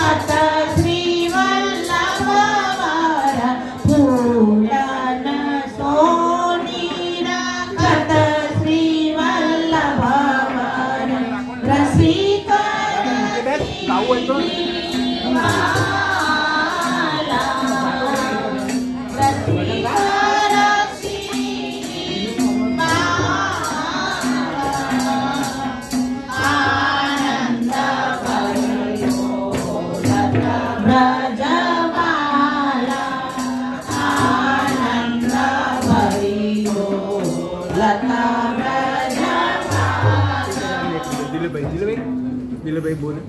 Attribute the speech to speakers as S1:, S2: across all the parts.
S1: अत श्रीवल्लभवर फूलन सोनीरा अत श्रीवल्लभवर
S2: दिल भाई बोलो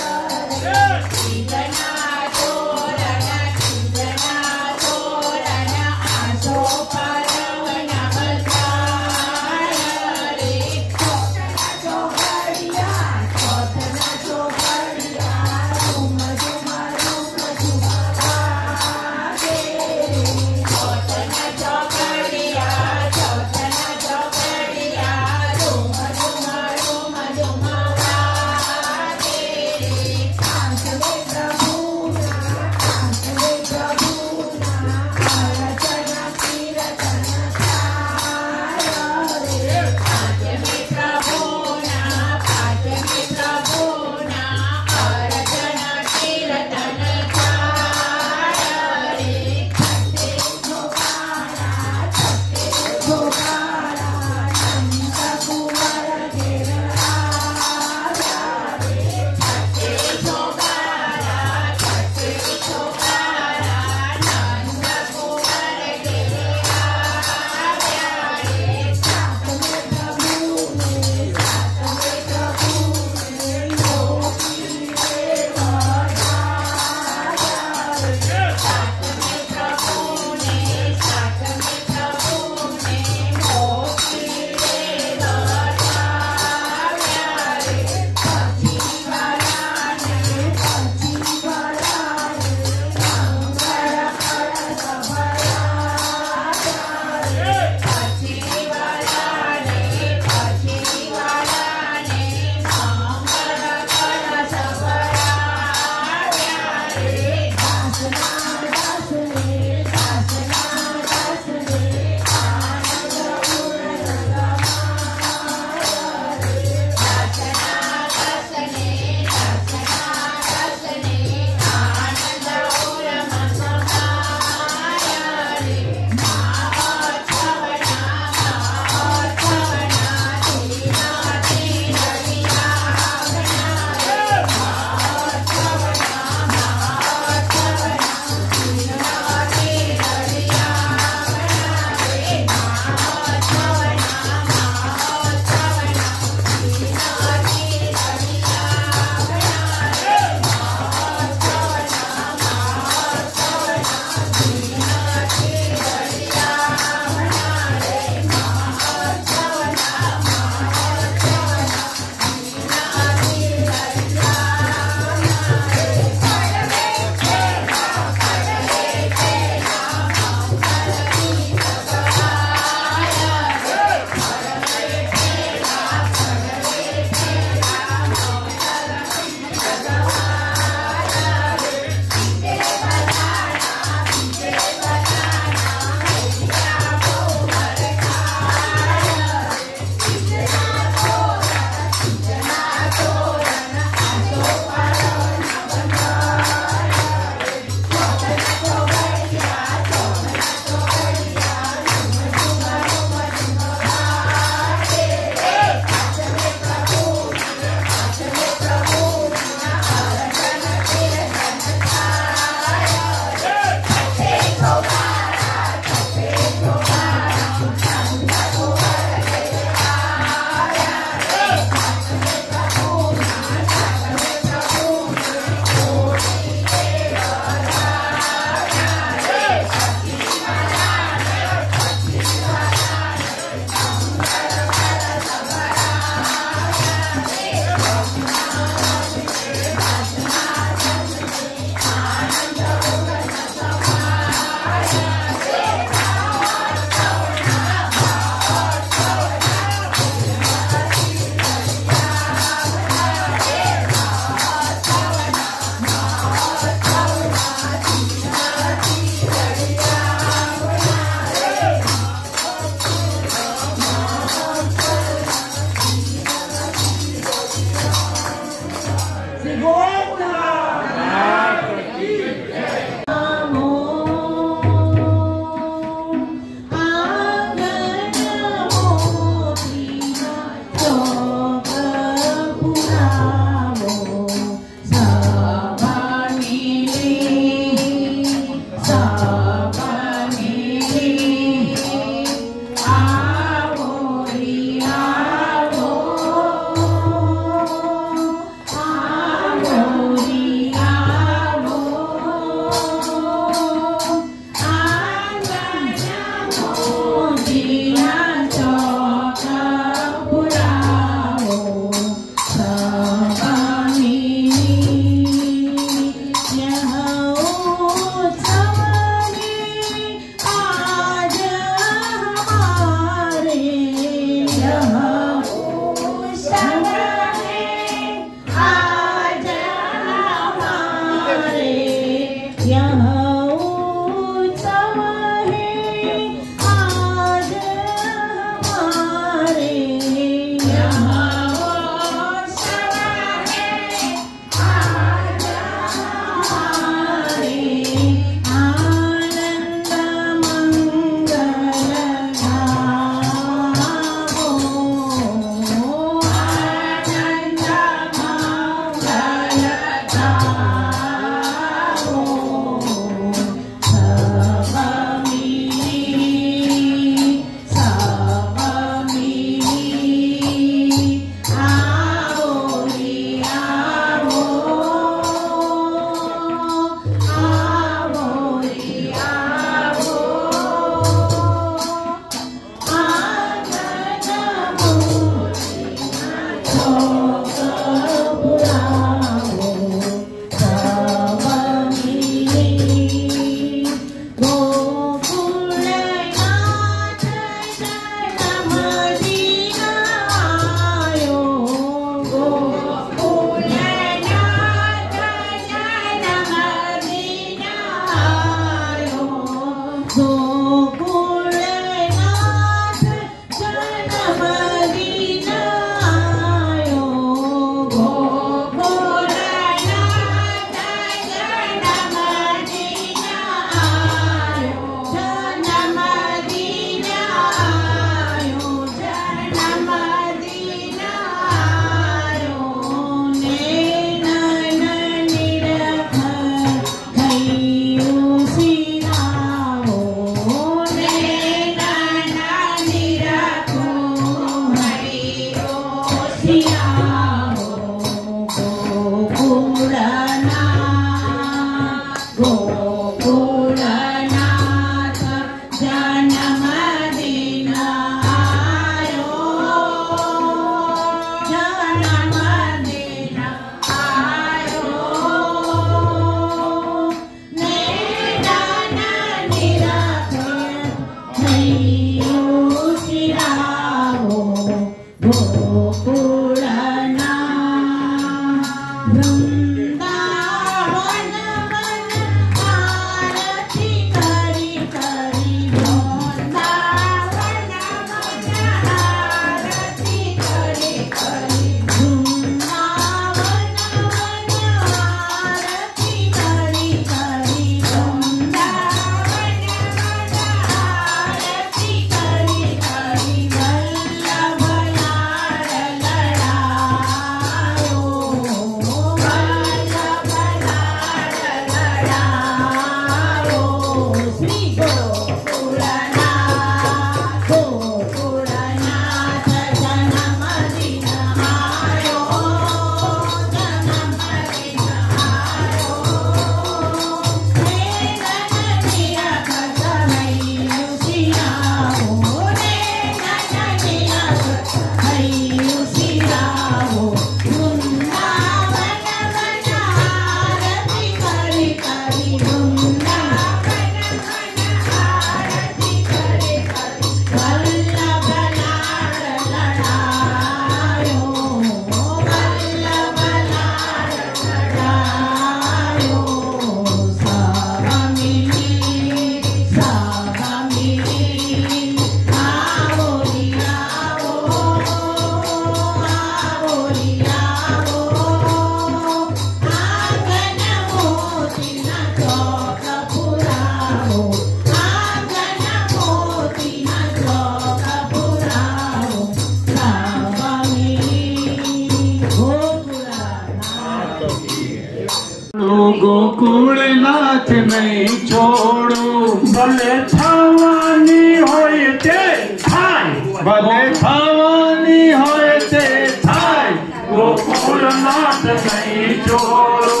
S3: गोकुलनाथ नहीं छोड़ो भले थवानी होय ते थाय भले थवानी होय ते थाय गोकुलनाथ नहीं छोड़ो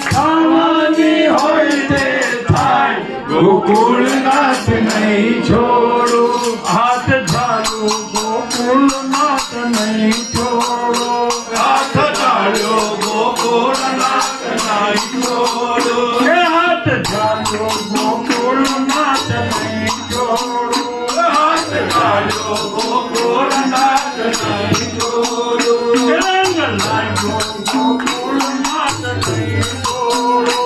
S3: थवानी होय ते थाय गोकुलनाथ नहीं छोड़ो हाथ झाड़ो गोकुलनाथ नहीं छोड़ो हाथ झाड़ो गोकुलनाथ नहीं छोड़ो हाथ झाड़ो गोकुलनाथ नहीं छोड़ो हाथ झाड़ो गोकुलनाथ नहीं छोड़ो रंग लागो गोकुलनाथ नहीं छोड़ो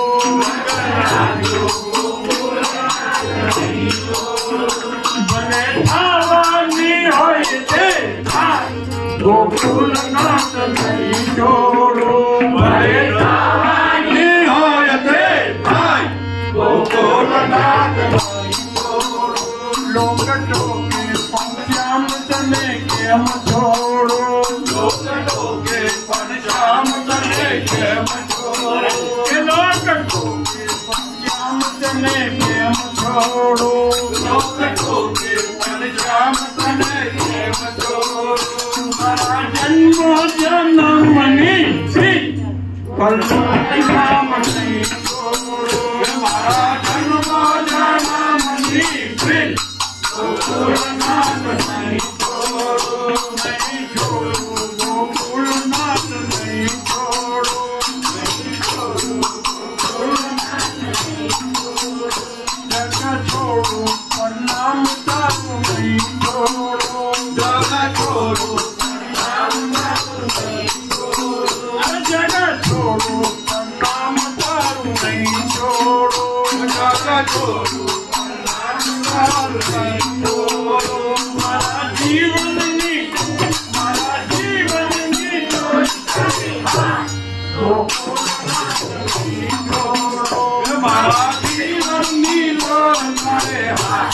S3: भले थवानी होय ते थाय गोकुलनाथ नहीं छोड़ो भले थवानी होय ते थाय गोकुलनाथ नहीं छोड़ो लोग टोके पंचाम तने केम छोड़ो लोग टोके पंचाम तने केम छोड़ो लोग टोके पंचाम तने केम छोड़ो लोग टोके पंचाम तने केम छोड़ो जन्म जन्म नहीं नाम नहीं छोड़ो हमारा जन्म जन्म नहीं गोकुलनाथ नहीं छोड़ो नहीं छोड़ो गोकुलनाथ नहीं छोड़ो नहीं छोड़ो गोकुलनाथ नहीं छोड़ो जगह छोड़ो प्रणाम तारू नहीं छोड़ो जगह छोड़ो प्रणाम तारू नहीं छोड़ो जगह छोड़ो प्रणाम तारू नहीं छोड़ो जगह छोड़ो मारा जीवन नीलो हमारे हाथ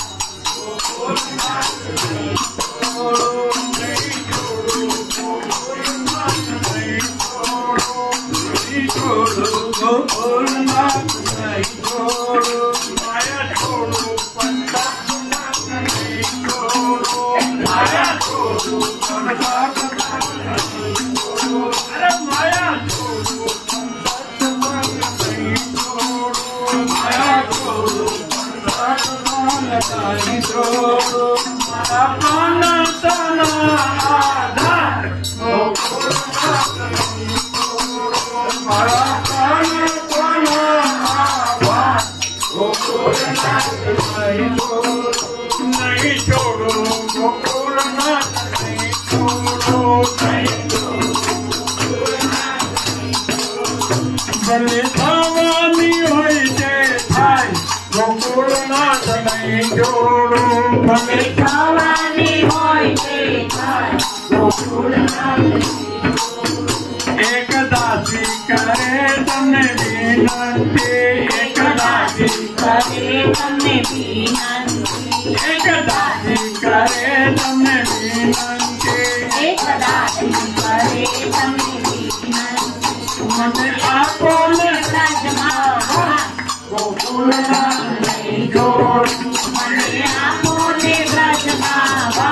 S3: नहीं छोड़ो गोकुलनाथ नहीं छोड़ो माया छोड़ो पंचानाथ नहीं छोड़ो माया छोड़ो पंचानाथ नहीं छोड़ो अरे माया छोड़ो पंचानाथ नहीं छोड़ो माया छोड़ो पंचानाथ नहीं छोड़ो माया पाना तना आधार गोकुलनाथ नहीं छोड़ो माया पाना तना आधार गोकुलनाथ नहीं छोड़ो गोकुलनाथ नहीं छोड़ो नहीं भले थवानी होय ते थाय गोकुलनाथ नहीं छोड़ो भले
S1: थवानी होय ते थाय गोकुलनाथ
S3: एक दासी करे तने विनंती एक दासी
S1: करे तने विनंती
S3: एक दासी करे तने विनंती
S1: एक दासी करे तने विनंती
S3: मने आपने
S1: राजमावा गोकुलनाथ नहीं छोड़ो मने आपने राजमावा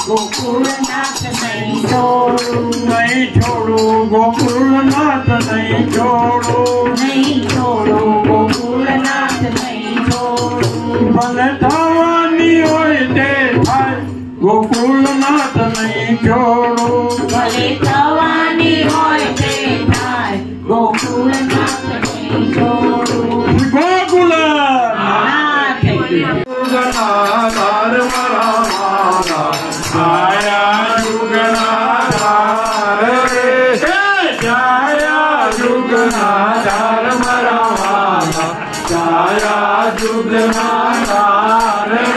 S1: गोकुलनाथ नहीं छोड़ो
S3: नहीं छोड़ो गोकुलनाथ नहीं छोड़ो
S1: नहीं छोड़ो गोकुलनाथ नहीं छोड़ो
S3: भले थवानी होय ते थाय गोकुलनाथ नहीं छोड़ो
S1: भले थवानी होय ते थाय गोकुलनाथ नहीं छोड़ो
S3: गोकुलनाथ जुगनाधार मरावाना छाया जुगनाधार रे छाया जुगनाधार मरावाना छाया जुगनाधार रे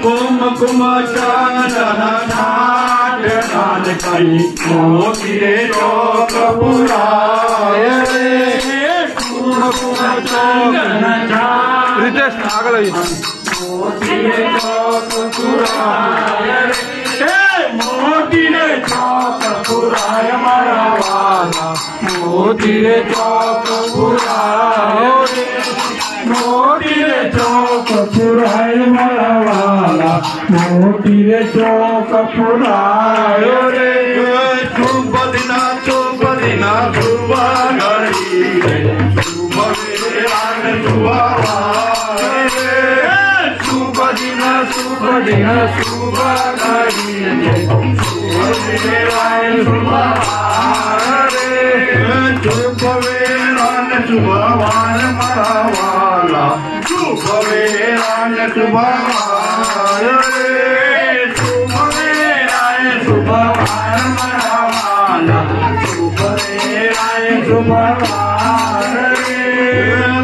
S3: कुम चांदन नाट नान करी मोती रे चौक पुराय रे कुम चांदन रितेश आगल मोती रे चौक पुराय रे मोती रे चौक पुराय मरावाना मोती रे चौक पुरायो रे मोती रे चौक पुराय मरवाला मोती रे चौक पुरायो रे शुभ दिना शुभ घड़ी रे शुभ वीरान शुभ रे शुभ दिना शुभ घड़ी रे शुभ वीरान शुभ रे शुभ वीरान शुभ मरवाला शुभ वीरान शुभ रे शुभ वीरान शुभ मरवाला शुभ वीरान शुभ रे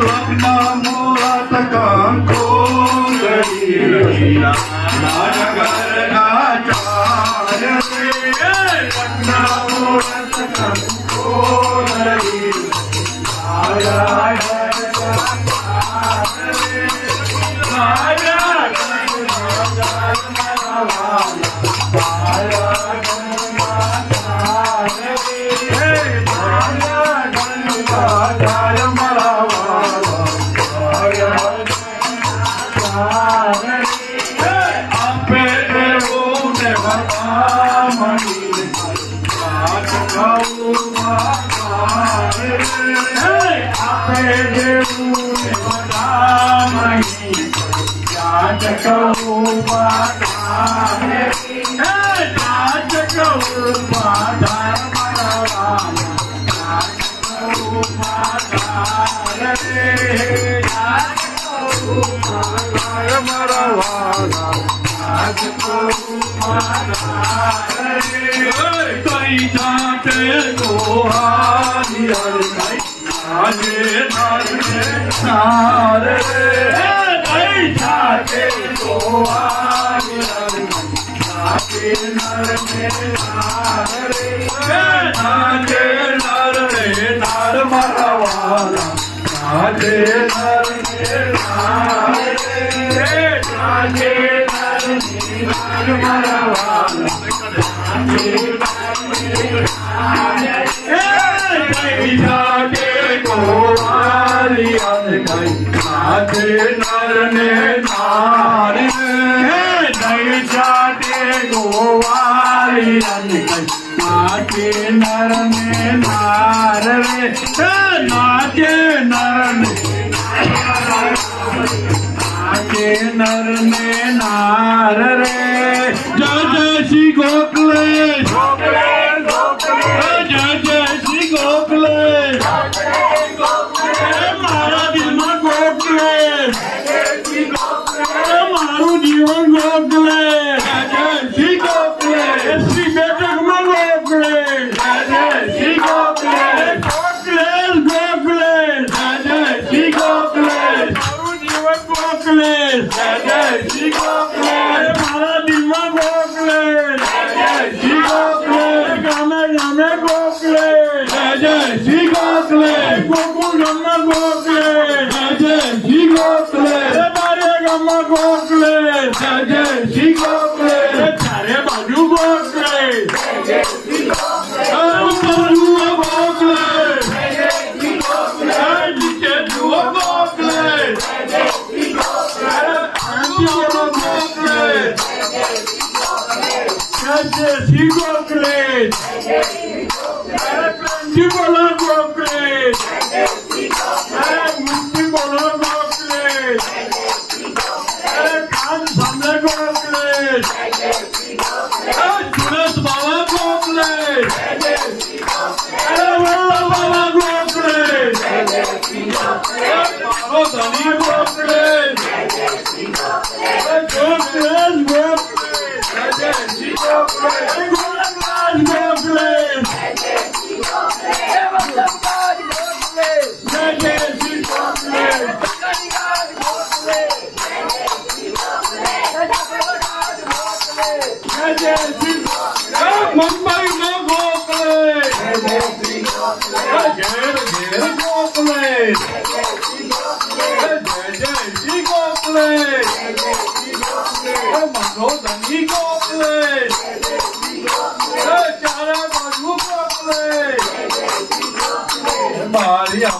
S3: लग्न मुहूर्त कंको गरी नागर आचार्य लग्न मुहूर्त कंको गरी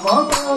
S1: Bye.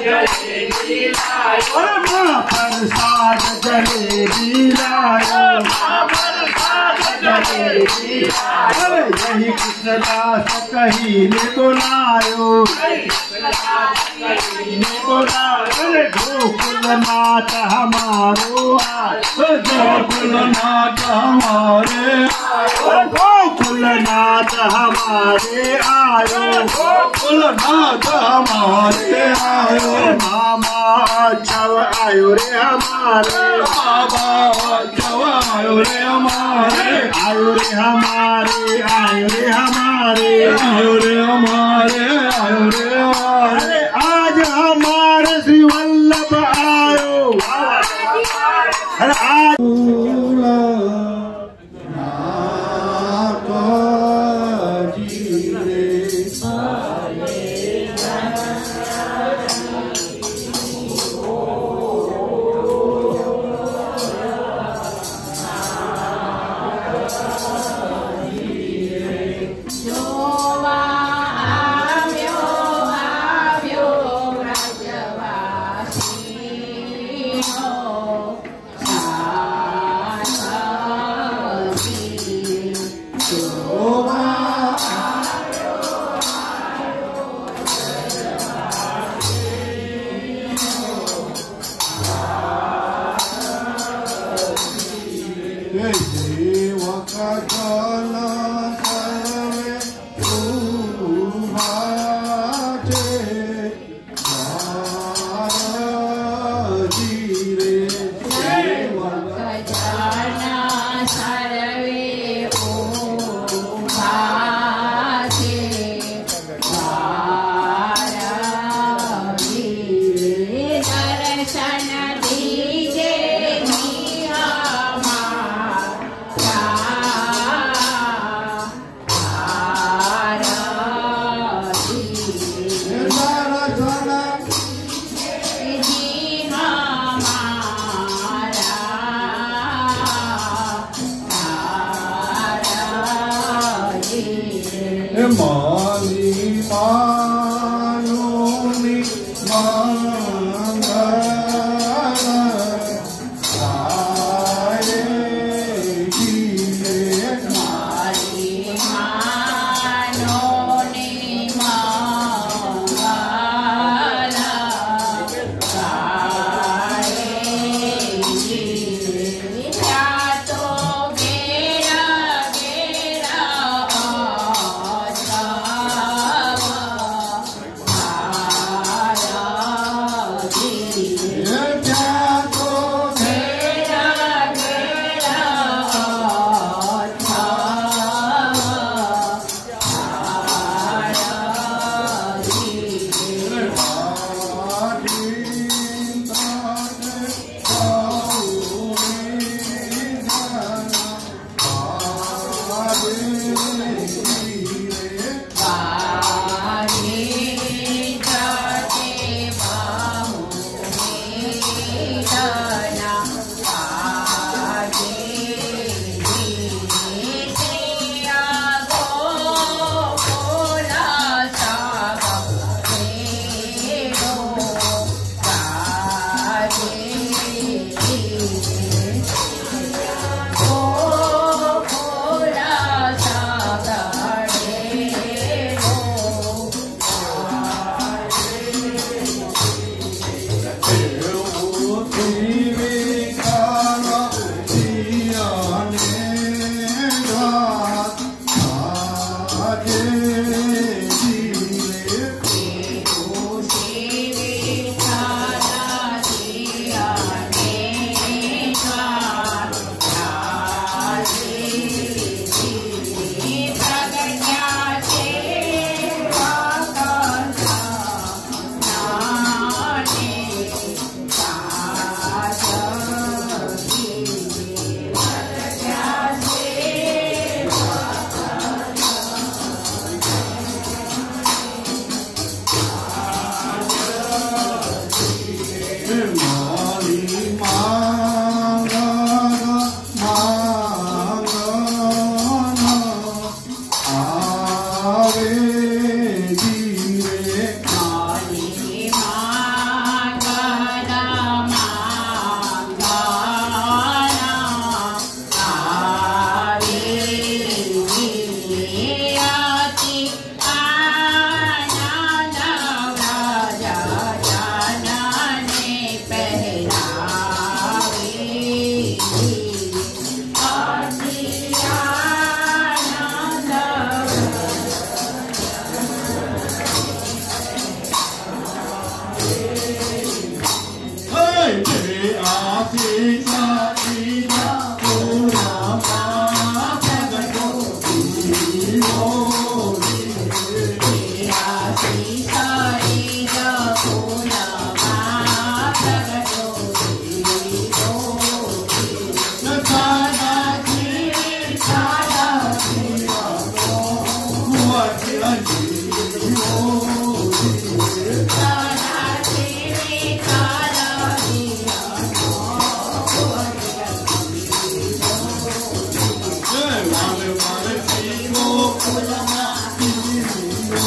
S3: जलेबी लायो महाप्रसाद जलेबी लायो महाप्रसाद जलेबी लायो यही कृष्णदास कहीने बुलायो गोकुलनाथ हमारो गोकुलनाथ हमारे गोकुलनाथ हमारे आयो गोकुलनाथ हमारे आयो मामा चव आयो रे हमारे बाबा चव आयो रे हमारे आयो रे हमारे आयो रे हमारे आयो रे हमारे आयो रे हमारे आज हमारे श्री वल्लभ आयो आज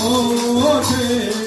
S3: Oh,